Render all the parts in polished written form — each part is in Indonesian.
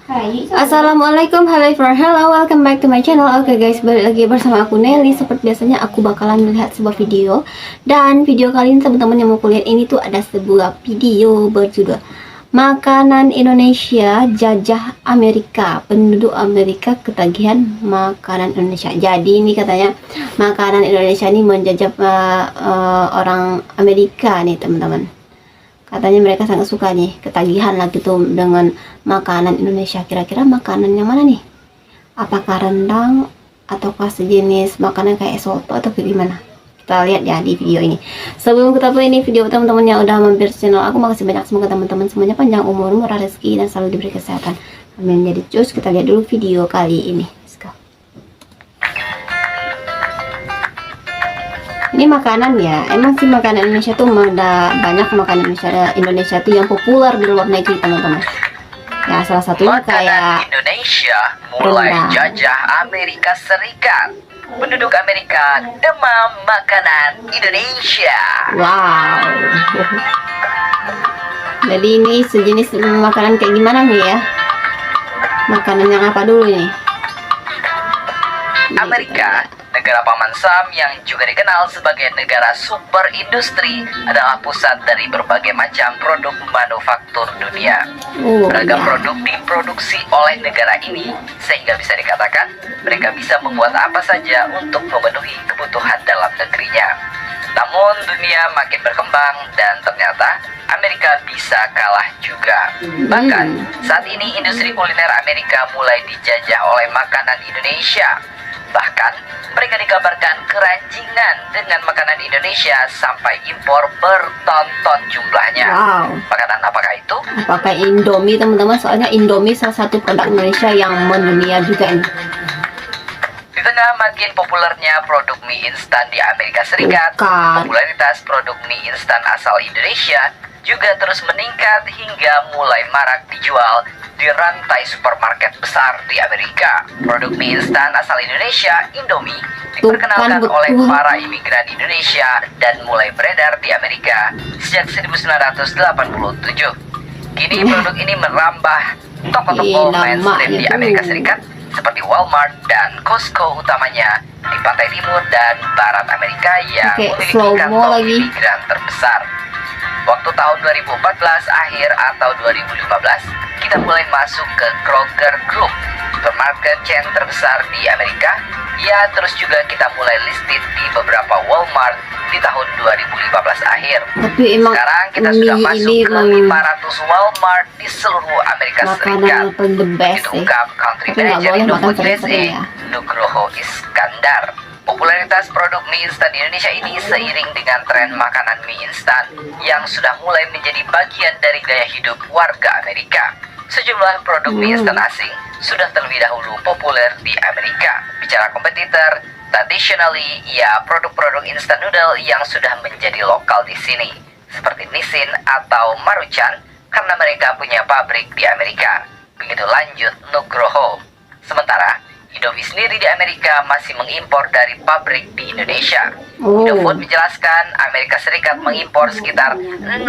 Assalamualaikum, hello, welcome back to my channel. Oke guys, balik lagi bersama aku Nelly. Seperti biasanya aku bakalan melihat sebuah video. Dan video kali ini teman-teman yang mau kulihat ini tuh ada sebuah video berjudul Makanan Indonesia Jajah Amerika. Penduduk Amerika ketagihan makanan Indonesia. Jadi ini katanya makanan Indonesia ini menjajah orang Amerika nih teman-teman. Katanya mereka sangat suka nih, ketagihan lah gitu dengan makanan Indonesia. Kira-kira makanan yang mana nih? Apakah rendang ataukah sejenis makanan kayak soto atau gimana? Kita lihat ya di video ini. Sebelum kita play ini video, teman-teman yang udah mampir channel aku, makasih banyak. Semoga teman-teman semuanya panjang umur, murah rezeki, dan selalu diberi kesehatan. Amin. Jadi cus, kita lihat dulu video kali ini. Ini makanan ya, emang sih makanan Indonesia tuh ada banyak makanan Indonesia tuh yang populer di luar negeri teman-teman. Ya salah satunya makanan kayak Indonesia mulai rendang. jajah Amerika Serikat. Penduduk Amerika demam makanan Indonesia. Wow. Jadi ini sejenis makanan kayak gimana nih ya? Makanan yang apa dulu nih? Amerika, negara paman Sam yang juga dikenal sebagai negara super industri, adalah pusat dari berbagai macam produk manufaktur dunia. Beragam Ya. produk diproduksi oleh negara ini, sehingga bisa dikatakan mereka bisa membuat apa saja untuk memenuhi kebutuhan dalam negerinya. Namun dunia makin berkembang dan ternyata Amerika bisa kalah juga. Bahkan saat ini industri kuliner Amerika mulai dijajah oleh makanan Indonesia. Bahkan mereka dikabarkan keranjingan dengan makanan Indonesia sampai impor berton-ton jumlahnya. Wow. Makanan apakah itu? Apakah Indomie teman-teman? Soalnya Indomie salah satu produk Indonesia yang mendunia juga ini. Di tengah makin populernya produk mie instan di Amerika Serikat, Bukan. popularitas produk mie instan asal Indonesia juga terus meningkat hingga mulai marak dijual di rantai supermarket besar di Amerika. Produk mie instan asal Indonesia, Indomie, diperkenalkan Bukan, oleh betul. para imigran Indonesia dan mulai beredar di Amerika sejak 1987. Kini produk ini merambah toko-toko mainstream di Amerika Serikat seperti Walmart dan Costco, utamanya di pantai timur dan barat Amerika yang Oke, memiliki slow-mo kantong lagi. imigran terbesar. Waktu tahun 2014 akhir atau 2015, kita mulai masuk ke Kroger Group, supermarket chain terbesar di Amerika. Ya, terus juga kita mulai listed di beberapa Walmart di tahun 2015 akhir. Tapi emang Sekarang kita sudah mie masuk ini ke 500 Walmart di seluruh Amerika makanan Serikat. yang paling the best Itu sih. ungkap Country Tapi nggak Manager boleh makan Indofood sering-sering USA, ya. Nugroho Iskandar. Popularitas produk mie instan di Indonesia ini seiring dengan tren makanan mie instan yang sudah mulai menjadi bagian dari gaya hidup warga Amerika. Sejumlah produk mie instan asing sudah terlebih dahulu populer di Amerika. Bicara kompetitor, traditionally ya produk-produk instan noodle yang sudah menjadi lokal di sini, seperti Nissin atau Maruchan, karena mereka punya pabrik di Amerika. Begitu lanjut Nugroho. Sementara Indomie sendiri di Amerika masih mengimpor dari pabrik di Indonesia. Indofood menjelaskan Amerika Serikat mengimpor sekitar 600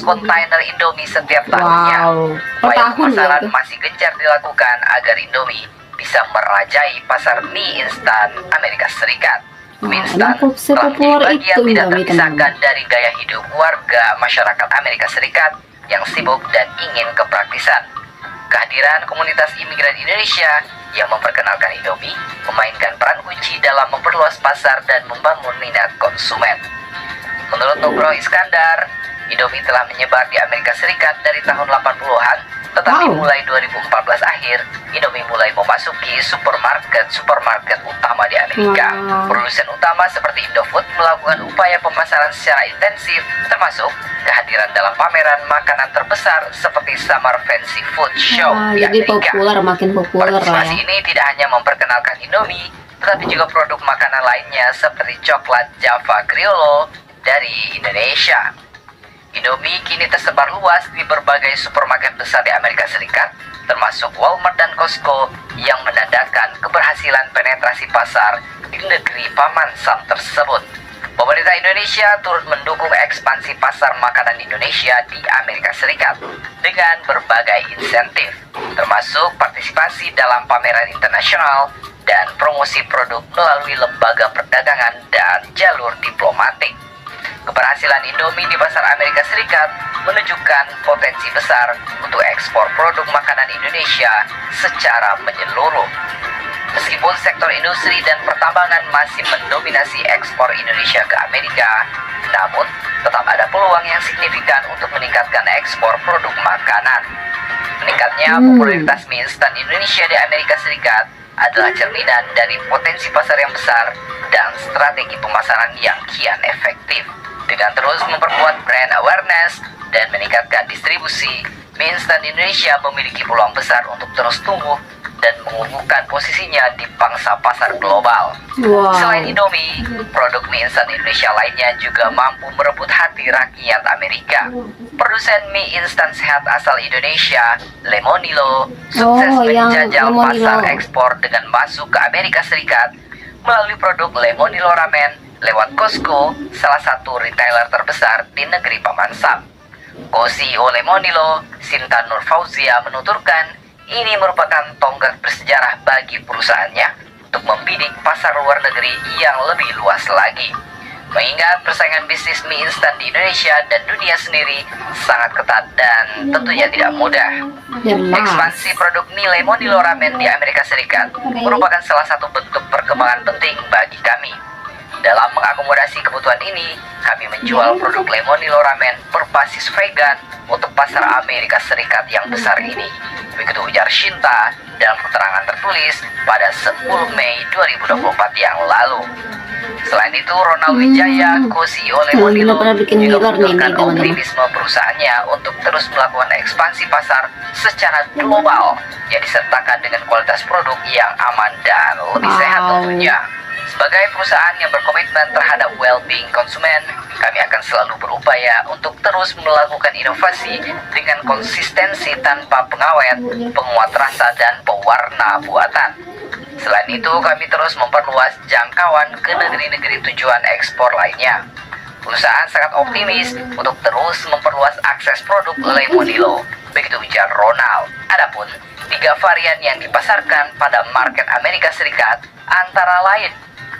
kontainer Indomie setiap tahunnya. Wow. Per Upaya tahun pemasaran loh itu. masih gencar dilakukan agar Indomie bisa merajai pasar mie instan Amerika Serikat. Mie Wah, instan emang telah menjadi sepopuler bagian itu tidak Indomie, terpisahkan teman-teman. dari gaya hidup warga masyarakat Amerika Serikat yang sibuk dan ingin kepraktisan. Kehadiran komunitas imigran Indonesia yang memperkenalkan Indomie memainkan peran kunci dalam memperluas pasar dan membangun minat konsumen. Menurut Nugroho Iskandar, Indomie telah menyebar di Amerika Serikat dari tahun 80-an, tetapi Wow. mulai 2014 akhir, Indomie mulai memasuki supermarket utama di Amerika. Wow. Produsen utama seperti Indofood melakukan upaya pemasaran secara intensif, termasuk kehadiran dalam pameran makanan terbesar seperti Summer Fancy Food Show Wah, di jadi Amerika. populer, makin populer lah Partisipasi ya. ini tidak hanya memperkenalkan Indomie, tetapi juga produk makanan lainnya seperti coklat Java Criollo dari Indonesia. Indomie kini tersebar luas di berbagai supermarket besar di Amerika Serikat, termasuk Walmart dan Costco, yang menandakan keberhasilan penetrasi pasar di negeri paman Sam tersebut. Pemerintah Indonesia turut mendukung ekspansi pasar makanan Indonesia di Amerika Serikat dengan berbagai insentif, termasuk partisipasi dalam pameran internasional dan promosi produk melalui lembaga perdagangan dan jalur diplomatik. Keberhasilan Indomie di pasar Amerika Serikat menunjukkan potensi besar untuk ekspor produk makanan Indonesia secara menyeluruh. Meskipun sektor industri dan pertambangan masih mendominasi ekspor Indonesia ke Amerika, namun tetap ada peluang yang signifikan untuk meningkatkan ekspor produk makanan. Meningkatnya popularitas mie instan Indonesia di Amerika Serikat adalah cerminan dari potensi pasar yang besar dan strategi pemasaran yang kian efektif. Dengan terus memperkuat brand awareness dan meningkatkan distribusi, mie instan Indonesia memiliki peluang besar untuk terus tumbuh dan mengukuhkan posisinya di pangsa pasar global. Wow. Selain Indomie, produk mie instan Indonesia lainnya juga mampu merebut hati rakyat Amerika. Produsen mie instan sehat asal Indonesia, Lemonilo, sukses yang menjajal Lemonilo. pasar ekspor dengan masuk ke Amerika Serikat melalui produk Lemonilo Ramen lewat Costco, salah satu retailer terbesar di negeri Paman Sam. Co-CEO Lemonilo, Sinta Nur Fauzia menuturkan, ini merupakan tonggak bersejarah bagi perusahaannya untuk membidik pasar luar negeri yang lebih luas lagi. Mengingat persaingan bisnis mie instan di Indonesia dan dunia sendiri sangat ketat dan tentunya tidak mudah. Ekspansi produk mie Lemonilo Ramen di Amerika Serikat merupakan salah satu bentuk perkembangan penting bagi kami. Dalam mengakomodasi kebutuhan ini, kami menjual produk Lemonilo Ramen berbasis vegan untuk pasar Amerika Serikat yang besar ini. Begitu ujar Shinta dalam keterangan tertulis pada 10 Mei 2024 yang lalu. Selain itu, Ronald Wijaya, co-CEO Lemonilo, juga menunjukkan optimisme perusahaannya untuk terus melakukan ekspansi pasar secara global yang disertakan dengan kualitas produk yang aman dan lebih sehat tentunya. Sebagai perusahaan yang berkomitmen terhadap well-being konsumen, kami akan selalu berupaya untuk terus melakukan inovasi dengan konsistensi tanpa pengawet, penguat rasa, dan pewarna buatan. Selain itu, kami terus memperluas jangkauan ke negeri-negeri tujuan ekspor lainnya. Perusahaan sangat optimis untuk terus memperluas akses produk Lemonilo, begitu ujar Ronald. Adapun 3 varian yang dipasarkan pada market Amerika Serikat antara lain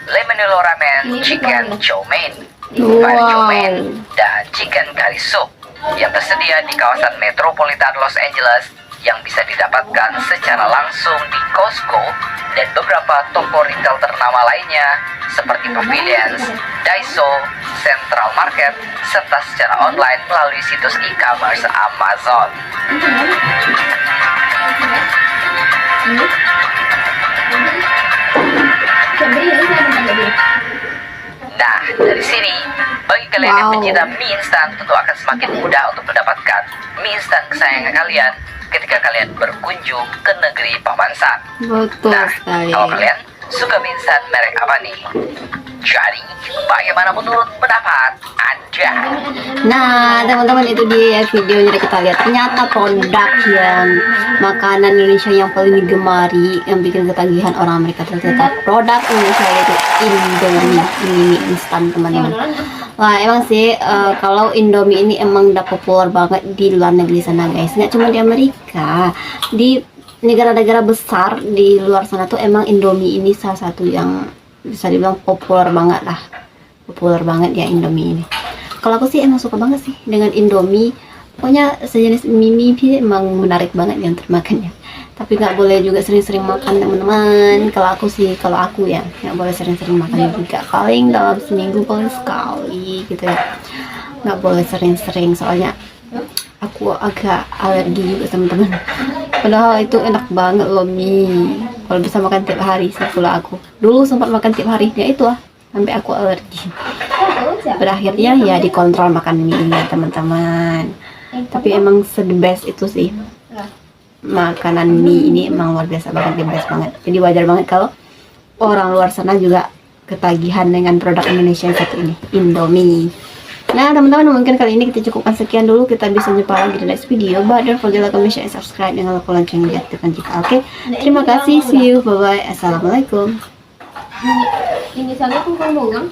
Lemonilo Ramen, Chicken Chow Mein, Fried Chow Mein, dan Chicken Curry Soup yang tersedia di kawasan metropolitan Los Angeles yang bisa didapatkan secara langsung di Costco dan beberapa toko retail ternama lainnya seperti Providence, Daiso, Central Market, serta secara online melalui situs e-commerce Amazon. Nah, dari sini, bagi kalian yang pencinta mie instan tentu akan semakin mudah untuk mendapatkan mie instan kesayangan kalian ketika kalian berkunjung ke negeri Paman Sam. Betul sekali. Kalau kalian suka mie instan merek apa nih? Jadi, bagaimana menurut pendapat Anda? Nah, teman-teman, itu dia videonya yang kita lihat. Ternyata produk yang makanan Indonesia yang paling digemari, yang bikin ketagihan orang Amerika, ternyata produk Indonesia, yaitu Indomie. Ini mie instan, teman-teman. Wah, emang sih kalau Indomie ini emang udah populer banget di luar negeri sana, guys. Nggak cuma di Amerika, di negara-negara besar di luar sana tuh emang Indomie ini salah satu yang bisa dibilang populer banget lah. Populer banget ya Indomie ini. Kalau aku sih emang suka banget sih dengan Indomie. Pokoknya sejenis mie emang menarik banget ya untuk makannya. Tapi nggak boleh juga sering-sering makan, teman-teman. Kalau aku ya nggak boleh sering-sering makan juga. Paling dalam seminggu paling sekali gitu ya. Nggak boleh sering-sering, soalnya aku agak alergi juga, teman-teman. Padahal itu enak banget loh mie. Kalau bisa makan tiap hari sih pula aku. Dulu sempat makan tiap hari, ya itu lah. Sampai aku alergi. Berakhirnya ya dikontrol makan mie ini, teman-teman. Tapi emang the best itu sih. Makanan mie ini emang luar biasa banget, the best banget. Jadi wajar banget kalau orang luar sana juga ketagihan dengan produk Indonesia yang satu ini, Indomie. Nah, teman-teman, mungkin kali ini kita cukupkan sekian dulu. Kita bisa jumpa lagi di next video. But don't forget like, comment, share, and subscribe. Jangan lupa lonceng diaktifkan jika oke. Terima kasih. See you. Bye-bye. Assalamualaikum. Ini sana tuh ngomong kan?